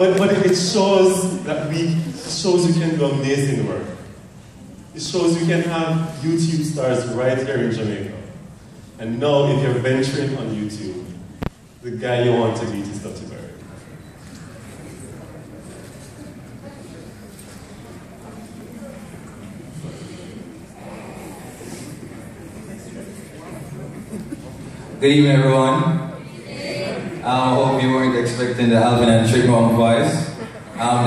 But it shows that it shows we can do amazing work. It shows we can have YouTube stars right here in Jamaica. And now if you're venturing on YouTube, the guy you want to beat is Dr. Berry. Good evening, everyone. I hope you weren't expecting the Alvin and Trigmont voice.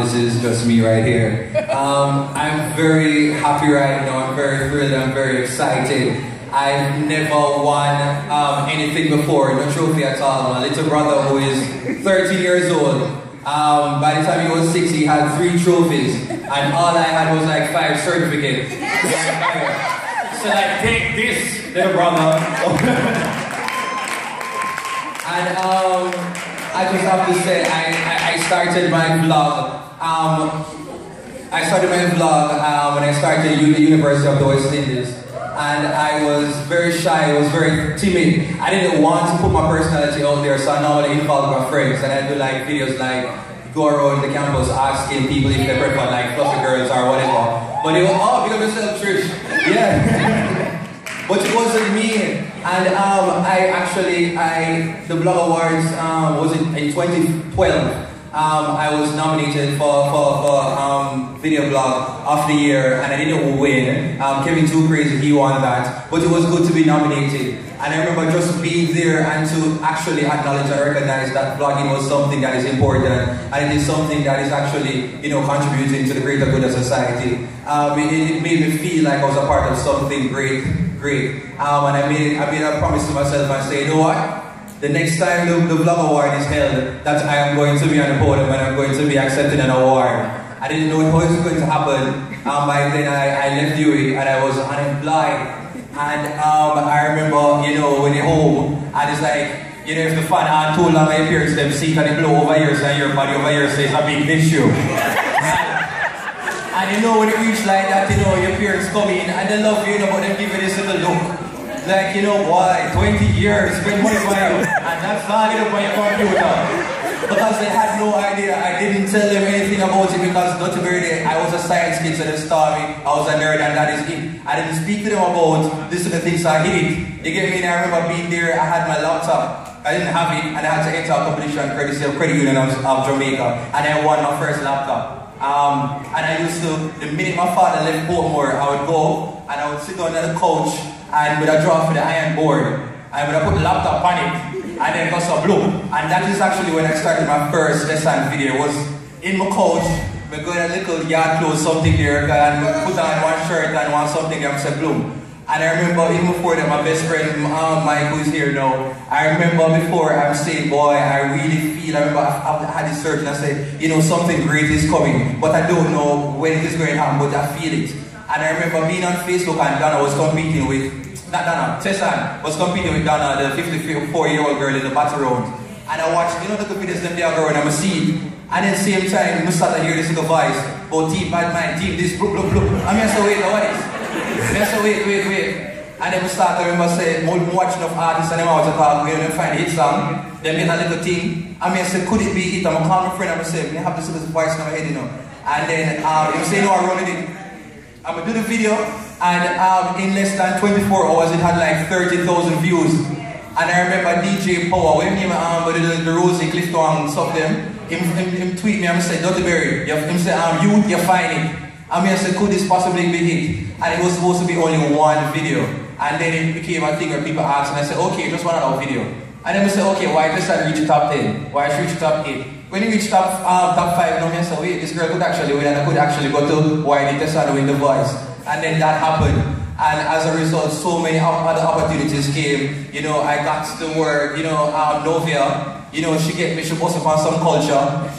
This is just me right here. I'm very happy right now. I'm very thrilled. I'm very excited. I've never won anything before, no trophy at all. My little brother, who is 13 years old, by the time he was 6, he had 3 trophies, and all I had was like 5 certificates. So like, take this, little brother. And I just have to say, I started my vlog. I started my vlog when I started the University of the West Indies, and I was very shy. I was very timid. I didn't want to put my personality out there, so I normally involve my friends, and I do like videos like go around the campus asking people if they prefer like fluffy girls or whatever. But they were all because of yourself, Trish. Yeah. But it wasn't me, and the Blog Awards was in 2012. I was nominated for Video Blog of the Year, and I didn't win. Kevin Too Crazy, he won that, but it was good to be nominated. And I remember just being there and to actually acknowledge and recognize that vlogging was something that is important, and it is something that is actually, you know, contributing to the greater good of society. It made me feel like I was a part of something great. And I made a promise to myself and say, you know what? The next time the Vlog Award is held, that I am going to be on the podium and I'm going to be accepting an award. I didn't know how it was going to happen. By then I left UWI and I was unemployed. And I remember, you know, when you're home, and it's like, you know, if the fan aren't too long, my parents them see and they blow over here, so your body over here says a big issue. And you know, when it reach like that, you know, your parents come in and they love you, you know, but they give you this little look. Like, you know, why? 20 years, spend money for you, and that's not it up on your computer. Because they had no idea. I didn't tell them anything about it because Dr. Berry, I was a science kid, so they saw me. I was a nerd, and that is it. I didn't speak to them about this and the things, so I hid it. You get me? And I remember being there, I had my laptop. I didn't have it, and I had to enter a competition courtesy of Credit Union of Jamaica, and I won my first laptop. And I used to, the minute my father left Portmore, I would go and I would sit down on the couch and with a draw for the iron board. I would put the laptop on it and then got some blue. And that is actually when I started my first lesson video. It was in my couch, I got a little yard clothes, something there, and put on one shirt and one something there, and said blue. And I remember even before that, my best friend Mike, who is here now, I remember before I'm saying, boy, I really feel, I remember I had this search and I said, you know, something great is coming, but I don't know when it is going to happen, but I feel it. And I remember being on Facebook and Donna was competing with, not Donna, Tessan was competing with Donna, the 54-year-old girl in the battle round. And I watched, you know, the videos them there girl and I'm a seed. And at the same time, I started to hear this little voice, oh, team bad mind, team this, blah, blah, blah. I mean, so wait, what is? I said, wait. And then we start to remember say, more watching of artists and them out to talk, we find a hit song, then make a little thing. I mean, I said, could it be it? I'm going to call my friend and I say, I have this little voice in my head, you know. And then he say, no, I'm running it. I'm going to do the video, and in less than 24 hours, it had like 30,000 views. And I remember DJ Power, when him with the Rosie Clifton stuff them, him tweet me and say, Dr. Berry, him say, you're fine. I mean, I said, could this possibly be it? And it was supposed to be only one video. And then it became a thing where people asked, and I said, okay, just one other video. And then we said, okay, why just reach the top 10? Why should reach top 8? When you reach top 5, now I said, wait, this girl could actually win, and I could actually go to why did Tessa win The Voice. And then that happened. And as a result, so many other opportunities came. You know, I got to work, you know, Novia, you know, she bust up on some culture.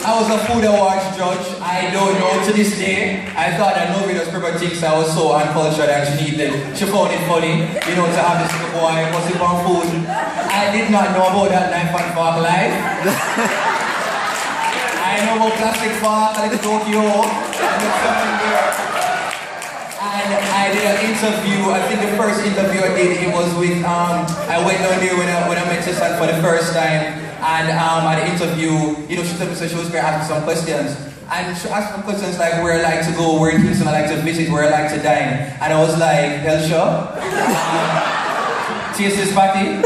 I was a food awards judge. I don't know to this day. I thought that Novia was prepared things. I was so uncultured and she needed. She found it funny, you know, to have this little boy bust up on food. I did not know about that knife and fork life. I know about plastic fork, like Tokyo. And I did an interview. I think the first interview I did, it was with, I went down there when I met Tessan for the first time. And at the interview, you know, she told me so she was going to ask me some questions. And she asked me questions like where I like to go, where in Kingston I like to visit, where I like to dine. And I was like, Hellshaw, TSS party.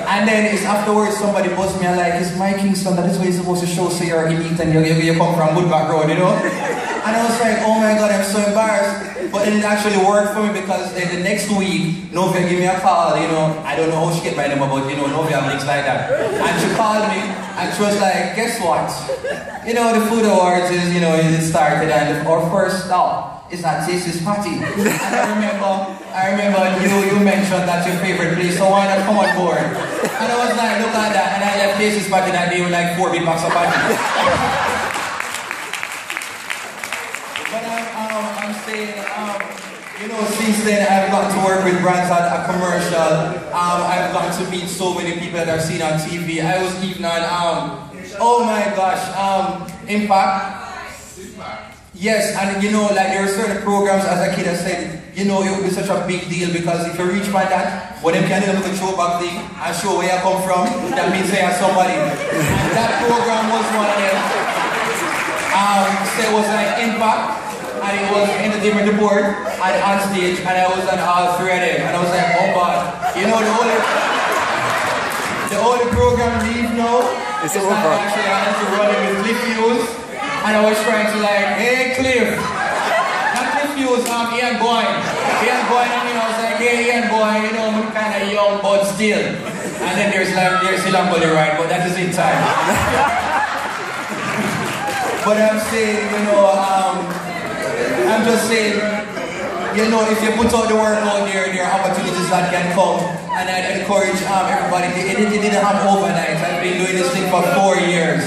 And then it's afterwards somebody buzzed me and like, it's my Kingston, that is where you're supposed to show so you're elite and you come from good background, you know? And I was like, oh my God, I'm so embarrassed. But it actually worked for me because the next week, Novia gave me a call, you know, I don't know how she get my number, but you know, Novia and things like that. And she called me and she was like, guess what? You know, the Food Awards is, you know, it started and our first stop is at TSS party. And I remember you mentioned that's your favorite place, so why not come on board? And I was like, look at that, and I left TSS party that day with like 4 big bucks of party. But I'm saying, you know, since then I've gotten to work with brands at a commercial. I've gotten to meet so many people that I've seen on TV. I was even on, oh my gosh, Impact. Yes, and you know, like there are certain programs as a kid I said, you know, it would be such a big deal because if you reach by that, when them can do the throwback thing and show where you come from, that means they are somebody. And that program was one of them. So it was like Impact, and it was Entertainment Report, and on stage, and I was on all 3 of them, and I was like, oh God, you know, the only program leave now is not actually I had to run it with Cliff Hughes. And I was trying to like, hey Cliff, not Cliff Hughes, Ian Boyne. Ian Boyne, I mean, I was like, hey Ian Boyne, you know, I'm kind of young, but still. And then there's Silamboli, right, but that is in time. But I'm saying, you know, I'm just saying, you know, if you put out the work out there are opportunities that can come. And I'd encourage everybody, it didn't happen overnight. I've been doing this thing for 4 years.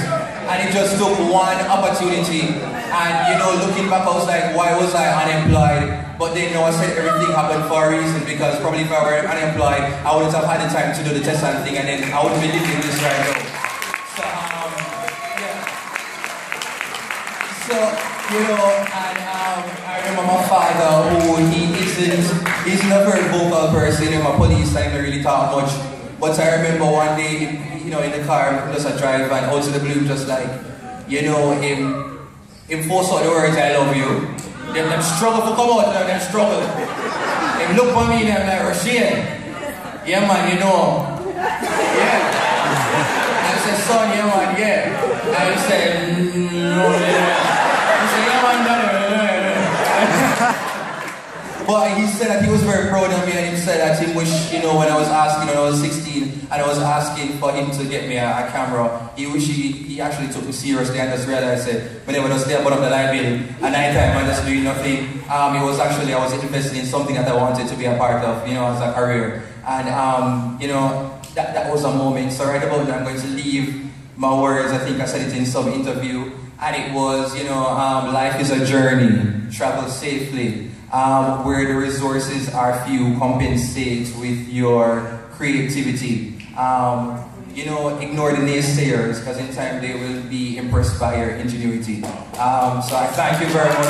And it just took one opportunity. And you know, looking back, I was like, why was I unemployed? But then, you know, I said everything happened for a reason because probably if I were unemployed, I wouldn't have had the time to do the test and thing, and then I wouldn't be living this right now. So, yeah. So, you know, and I remember my father, who he's not a very vocal person, in my police time, they really talk much. But I remember one day, you know, in the car, just a drive and out to the blue, just like, you know, him force out the words, I love you. Them struggle to come out, them struggle. Him look for me and I'm like, Rashid, yeah man, you know. Yeah. I said, son, yeah man, yeah. I said, no, yeah. He said, yeah man, no. But he said that he was very proud of me, and he said that he wished, you know, when I was asking, when I was 16, and I was asking for him to get me a camera, he wished he actually took me seriously, and just realized that whenever I was there above the light bill, at night time I just doing nothing. It was actually, I was investing in something that I wanted to be a part of, you know, as a career. And, you know, that was a moment. So right about that, I'm going to leave my words. I think I said it in some interview, and it was, you know, life is a journey, travel safely. Where the resources are few, compensate with your creativity. You know, ignore the naysayers, because in time they will be impressed by your ingenuity. So I thank you very much.